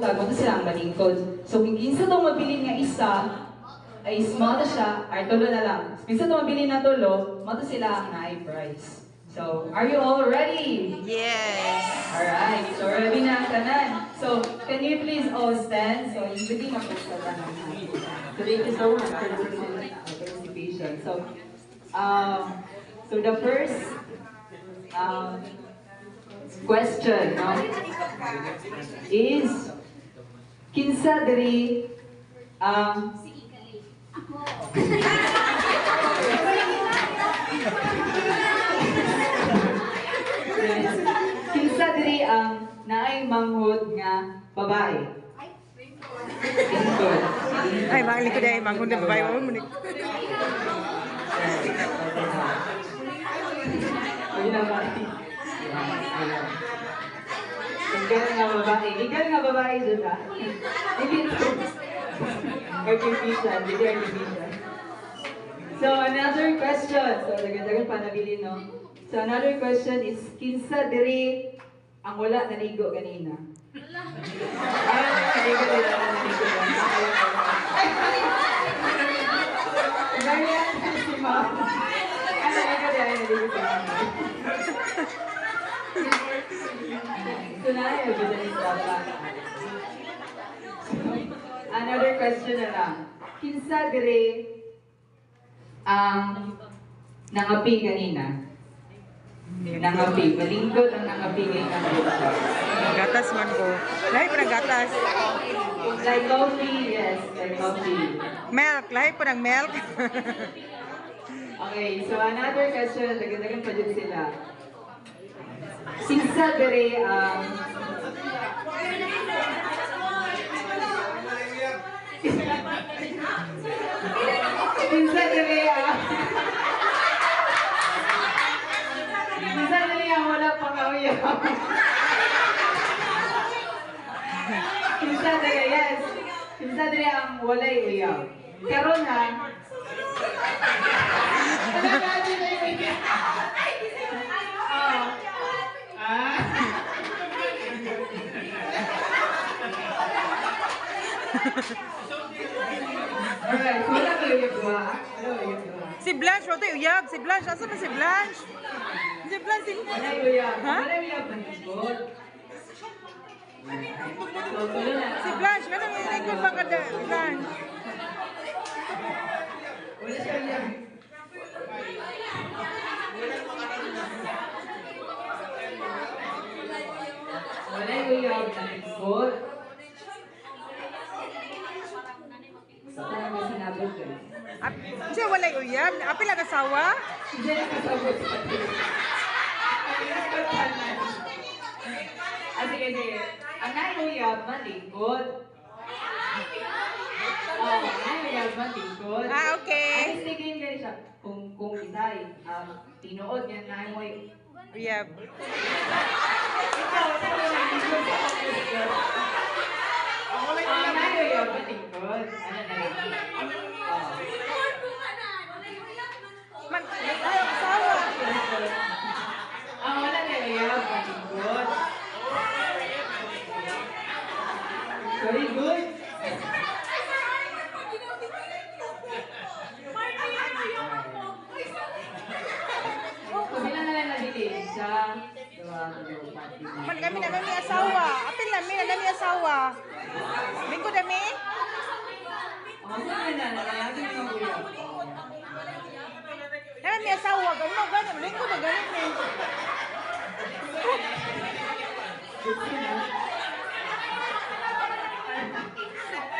Tagmo to sila ang malingkod. So, kung kinsa itong mabilin nga isa, ay small na siya, ay tulo na lang. Kinsa itong mabilin na tulo, mato sila ang high price. So, are you all ready? Yes. Alright, so ready na ang tanan. So, can you please all stand? So, yung hindi na po sa tanan. So, thank you so much for the participation. So the first question is, kinsa diri ang kinsa diri ang naay manghod nga babae? Lingkod. Ay, mga likod ay mga kundi babae mo. Legal nga babae. Legal nga babae doon ah. Artificial. Hindi artificial. So, another question. So, dagan-dagan pa nabili, no? So, another question is, kinsa diri ang wala naligo ganina? Naligo nila na naligo. Ganyan si Ma'am. Naligo nila na naligo ganina. Tunay, another question na lang. Kinsa dire ang nangapi kanina? Nangapi. Malingkod ang nangapi kanina. Gatas man ko. Lahi pa ng gatas. Like coffee, yes. Like coffee. Milk. Lahi pa ng milk. Okay, so another question. Dagan-dagan pa dyan sila. Kinsa dire ang kinsa dire ang kinsa dire ang wala pang uyab? Kinsa dire, yes. Kinsa dire ang walay uyab? Karon ha. Alright, wala ko yung gawa. Si Blanche, wala tayo uyab. Si Blanche, asa ba si Blanche? Si Blanche, si... Wala yung uyab. Ha? Wala yung uyab. Manikot. So, tulo na. Si Blanche, ganun yung likod ba ka Blanche? Wala siya uyab. Wala yung uyab. Manikot. Ito na may sinabot ko. Siya wala uyab. Apil ang asawa? Hindi na kasabot sa pati. Sige, sige. Ang naiyuyab, malingkod. Oo, ang naiyuyab, malingkod. Ah, okay. Ay, sige, ganyan siya. Kung isay, tinuod niya na mo Uyab. ikaw, sabi na, lingkod sa pagkakot. Ang naiyuyab, malingkod. Ano na rin? Ay, ang asawa. Ang wala naiyuyab, malingkod. Very good. Kumila na lang nabili. Isa, dua, Man kami na may asawa. Apil namin na may asawa. Lingko dami? Ang na, nalayagin yung kuya. Na may asawa. Ganun mo, ganun. Lingko na ganun eh.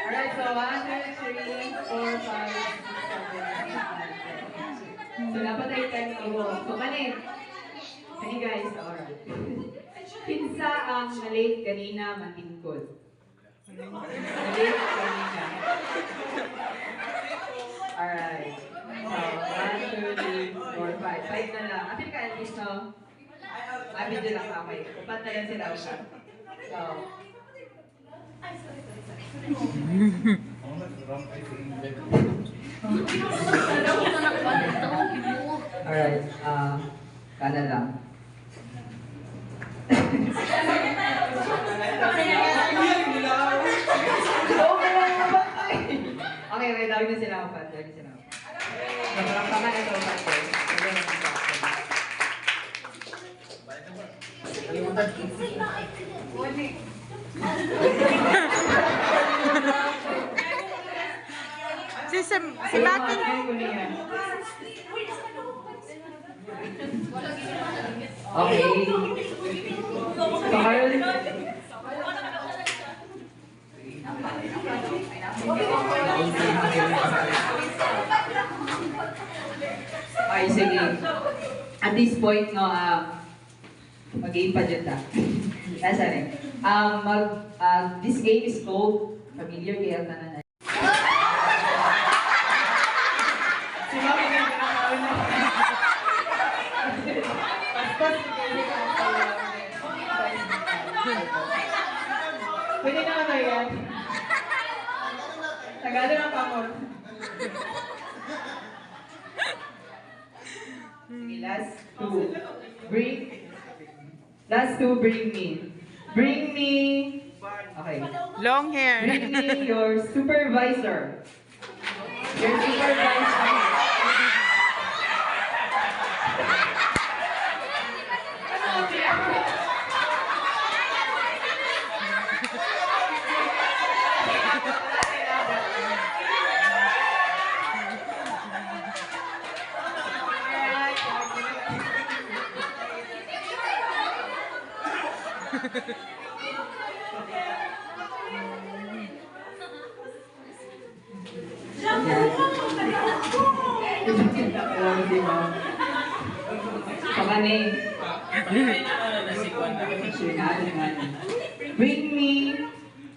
Alright, so 1, 2, 3, 4, 5, 6, 7, 8, 9, 10. So, dapat ay 10 to go. So, kanin. Kani guys, alright. Kinsa ang na-late kanina matingkod? Na-late kanina. Alright. So, 1, 2, 3, 4, 5. 5 na lang. Apil ka at least, no? Video lang kamay. Upat na yan sila upat. So, alright, kanan lang. lagi na sila upat. Parang tama na ito upat ko. Si Makin. Okay. Carl. Ay, sige. At this point, no, mag-game pa dyan ta. Nasa rin. This game is called Familiar Kaya Tanan. Si Mami nga nakakaon na. Pwede na ano yan. Tagado ng pamor. Sige, last two, bring me. Bring me. Okay. Long hair. Bring me your supervisor. Your supervisor. Bring me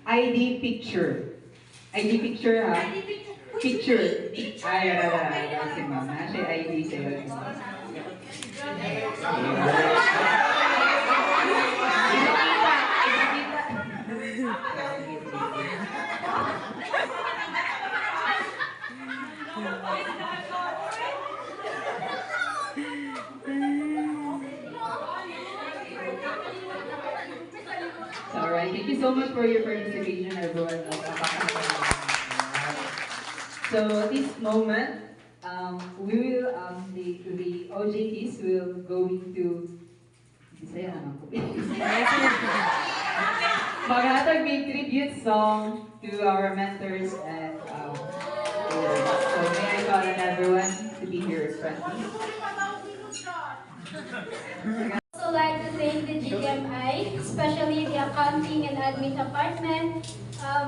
ID picture. ID picture, ha? Picture. Ay, si mama. Siya ID sa'yo. Alright, thank you so much for your participation, everyone. So at this moment, we will, the OJTs will going to, Bisaya na ako. Maghatag may tribute song to our mentors and so may I call on everyone to be here friendly. Also like to thank the GMI, especially the accounting and admin department,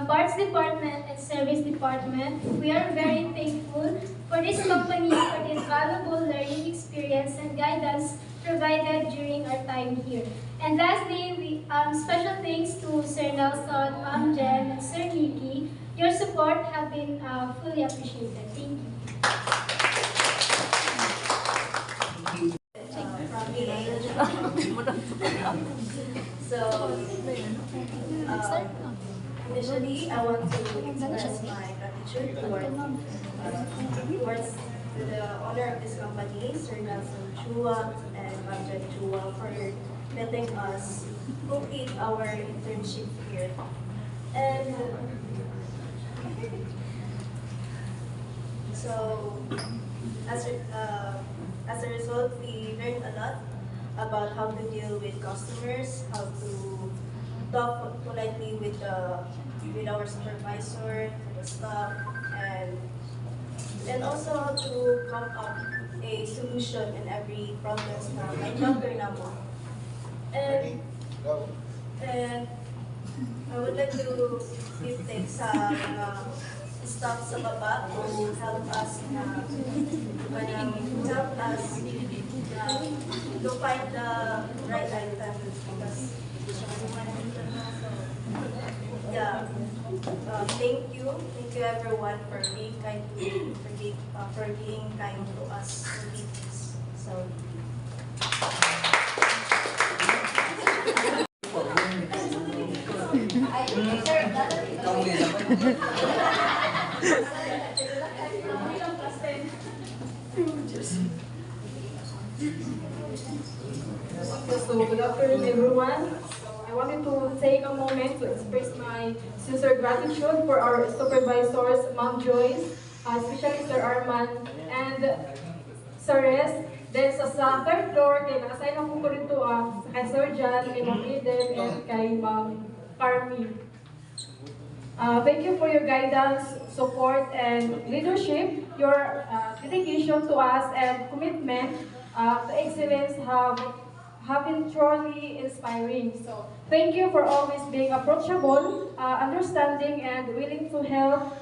parts department and service department. We are very thankful for this company for the valuable learning experience and guidance provided during our time here. And lastly, we special thanks to Sir Nelson, Ma'am Jen, and Sir Nikki. Your support have been fully appreciated. Thank you. Initially, I want to express my gratitude towards the owner of this company, Sir Nelson Chua and Ma'am Chua, for letting us complete our internship here. And so, as a result, we learned a lot about how to deal with customers, how to talk politely with our supervisor, the staff, and also how to come up a solution in every problem na may encounter naman. And I would like to give thanks sa mga staff sa baba who help us na to find the right item because yeah, thank you everyone for being kind to us for this. So. So, good afternoon, everyone. I wanted to take a moment to express my sincere gratitude for our supervisors, Ma'am Joyce, especially Sir Arman and Sir Res. Then sa third floor, kay na-assign ako ko rito kay Sir John, kay Ma'am Eden, and kay Ma'am Carmi. Thank you for your guidance, support, and leadership. Your dedication to us and commitment to excellence have been truly inspiring. So, thank you for always being approachable, understanding, and willing to help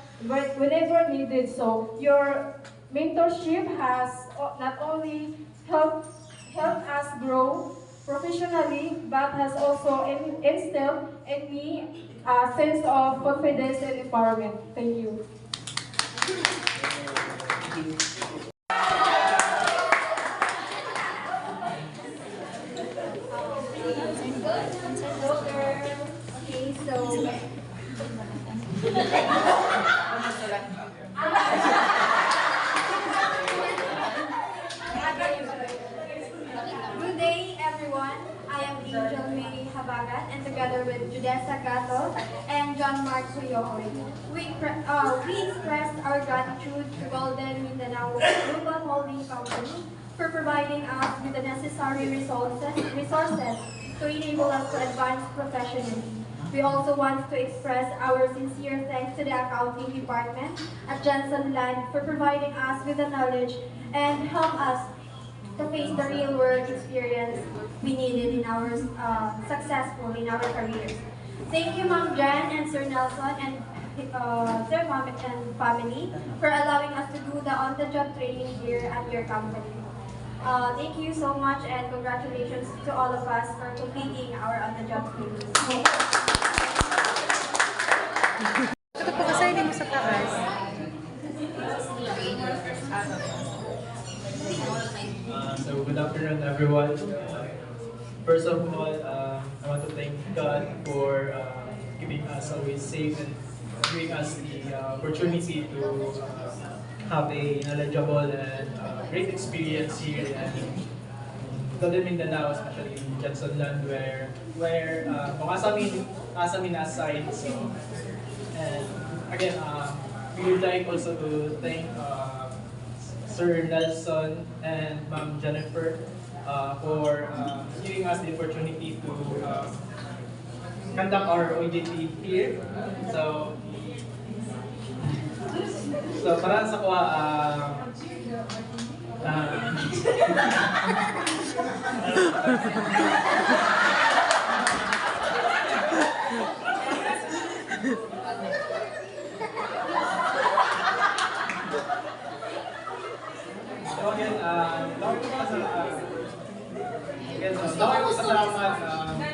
whenever needed. So, your mentorship has not only helped us grow professionally, but has also instilled in me a sense of confidence and empowerment. Thank you. Okay, so good day, everyone. I am Angel May Habagat, and together with Judessa Gato and John Mark Suyokoy, we express our gratitude to Golden Mindanao Global Holding Company for providing us with the necessary resources to enable us to advance professionally. We also want to express our sincere thanks to the accounting department at Johnson Land for providing us with the knowledge and help us to face the real world experience we needed in our successful in our careers. Thank you, Ma'am Jan and Sir Nelson and their mom and family for allowing us to do the on-the-job training here at your company. Thank you so much and congratulations to all of us for completing our on-the-job training. Ito po kasi hindi mo sa taas. So good afternoon, everyone. First of all, I want to thank God for keeping us always safe and giving us the opportunity to have a knowledgeable and great experience here in Golden Mindanao, especially in Johnson Land, where kung asa amin aside. So, and again, we would like also to thank Sir Nelson and Ma'am Jennifer for giving us the opportunity to conduct our OJT here. So para sa kuha, so again, dawag ko sa salamat,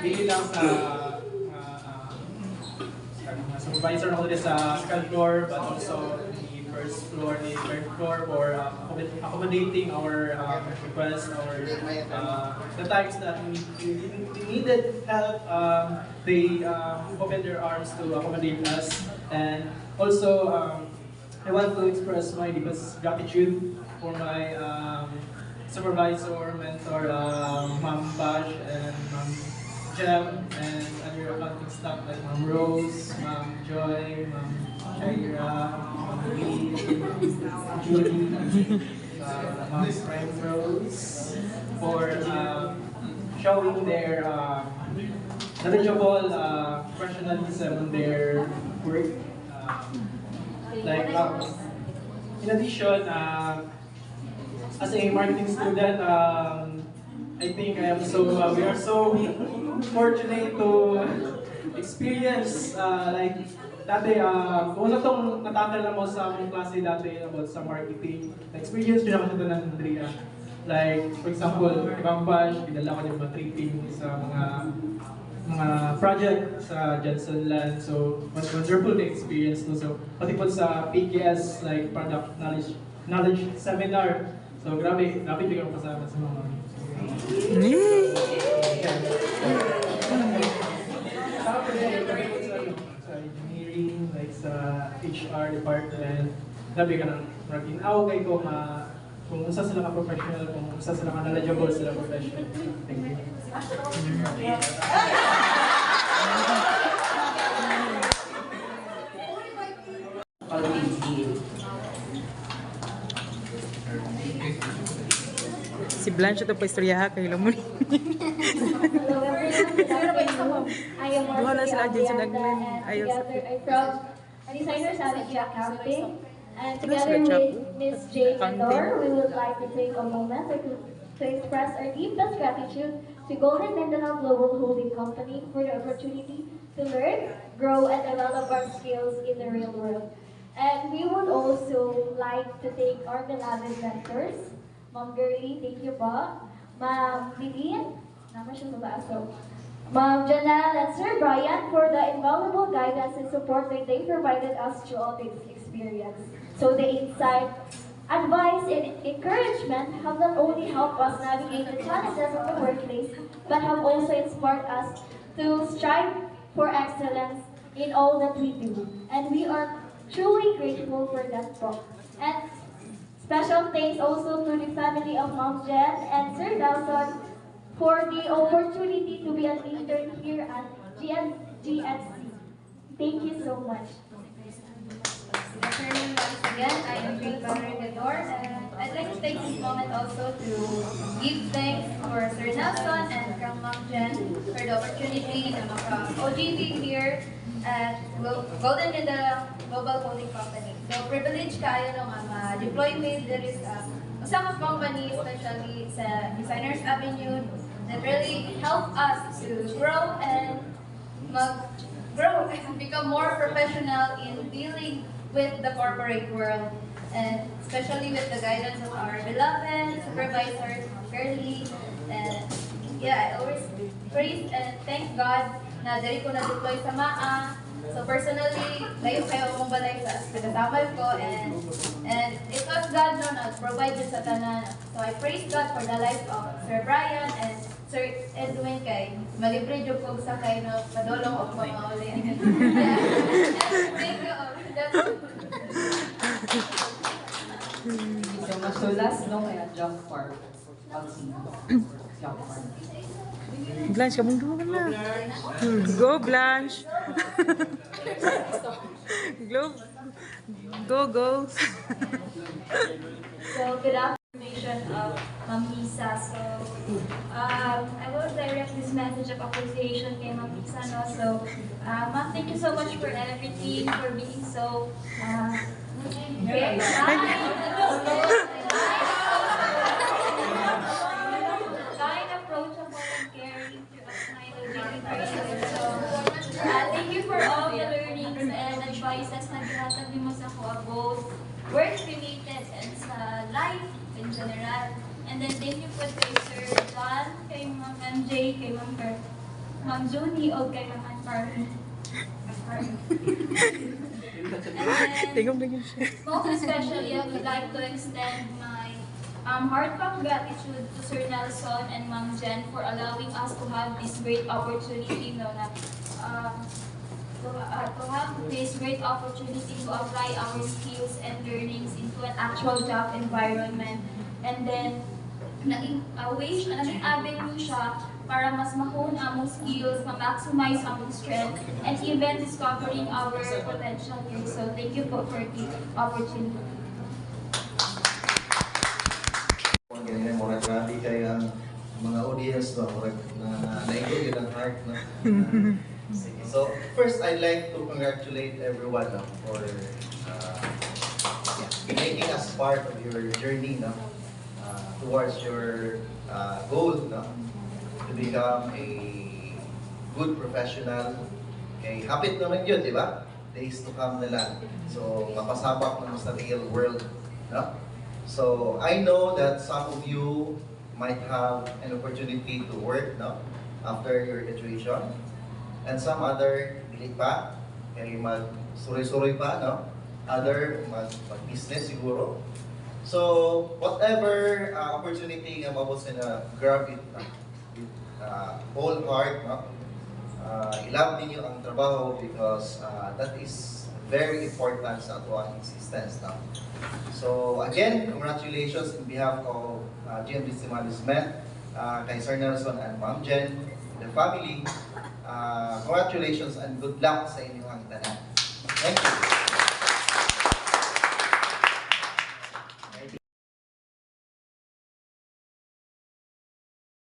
bilang sa supervisor na ko dito sa second floor, but also the first floor, the third floor for accommodating our requests, the times that we needed help, they opened their arms to accommodate us. And also, I want to express my deepest gratitude for my supervisor, mentor, Ma'am Bash and Ma'am Jem, and other accounting staff like Ma'am Rose, Ma'am Joy, Ma'am Shaira, Ma'am Lee, Julie, Ma'am Prime Rose, for showing their knowledgeable professionalism in their work. In addition, as a marketing student, I think we are so fortunate to experience like dati, kung ano itong natakal na mo sa among klase dati about sa marketing, na-experience nyo naman ito ng Andrea. Like, for example, ibang bash, pinala ko yung mga tripping sa mga project sa Johnson Land. So, was wonderful the experience no. So, pati po sa PKS, like product knowledge seminar. So, grabe bigyan ko kasama sa mga sa engineering, like sa HR department, grabe ka ng mag-in-aw kay kung isa sila ka-professional, kung isa sila ka-knowledgeable sila professional. Thank you. Si Blanche ito pa istorya kay Lamon. Hello everyone, good afternoon. I am Wala sila Marcia dyan sa Abrianda, Naglan. and Ayaw sa together I'm from a designer strategy accounting. And Ano together sila, with Ms. Jane Accounting? Ador, we would like to take a moment to express our deepest gratitude to Golden Mindanao Global Holding Company for the opportunity to learn, grow, and develop our skills in the real world. And we would also like to thank our beloved mentors. Ma'am Girlie, thank you po. Ma'am Lillian, naman siya sa baso. Ma'am Janelle and Sir Brian for the invaluable guidance and support that they provided us throughout this experience. So the insight, advice, and encouragement have not only helped us navigate the challenges of the workplace, but have also inspired us to strive for excellence in all that we do. And we are truly grateful for that book. And special thanks also to the family of Mom Jen and Sir Dawson for the opportunity to be an intern here at GNC. Thank you so much. Good afternoon once again. I am Jane Barregador, and I'd like to take this moment also to give thanks for Sir Nelson and from Ma'am Jen for the opportunity na maka-OGT here at Golden Mindanao Global Holding Company. So, privilege kayo nung ma-deploy me. There is usang company, especially sa Designers Avenue, that really help us to grow and grow and become more professional in dealing with the corporate world, and especially with the guidance of our beloved supervisors, Girlie, and yeah, I always praise and thank God na dali ko na-deploy sa MAA. So personally, layo kayo akong balay sa pinatamay ko, and it was God no nag-provide yun sa tanan. So I praise God for the life of Sir Brian and Sir Edwin kay malibre jud ko sa kay no padolong og mga uli. Thank you. So, masulas, no? Kaya jump park. Jump park. Blanche, kamong duwa na. Go, Blanche. Go. So, good afternoon of Ma'am Lisa. So, I will direct this message of appreciation kay Ma'am Lisa. No? So, Ma'am, thank you so much for everything, for being so very kind, approachable, and caring to us, my daily practice. So, thank you for all the learnings and advices na binatag mo sa ko, both work-related and sa life in general. And then thank you po kay Sir John, kay Ma'am MJ, kay Ma'am Junie, o kay Ma'am Anne Tingom na yun siya. most especially, I would like to extend my heartfelt gratitude to Sir Nelson and Ma'am Jen for allowing us to have this great opportunity, no, na, to have this great opportunity to apply our skills and learnings into an actual job environment. And then, naging naging avenue siya para mas ma-hone among skills, ma-maximize among strength, and even discovering our potential here. So, thank you po for the opportunity. Ganyan, murag grabe kayo ang mga audience ba, murag na naikot yun ang heart. No? Sige. So, first, I'd like to congratulate everyone for making us part of your journey towards your goal to become a good professional. Okay, hapit naman yun, di ba? Days to come na lang. So, mapasabak naman sa real world. No? So, I know that some of you might have an opportunity to work after your graduation. And some other, dili pa, kaya mag-suroy-suroy pa, Other, mag-business siguro. So, whatever opportunity nga mabot sa na grab it with whole heart, i-love ninyo ang trabaho because that is very important sa ating existence. So, again, congratulations on behalf of GMDC Management, kay Sir Nelson and Ma'am Jen, the family. Congratulations and good luck sa inyong tanan. Thank you.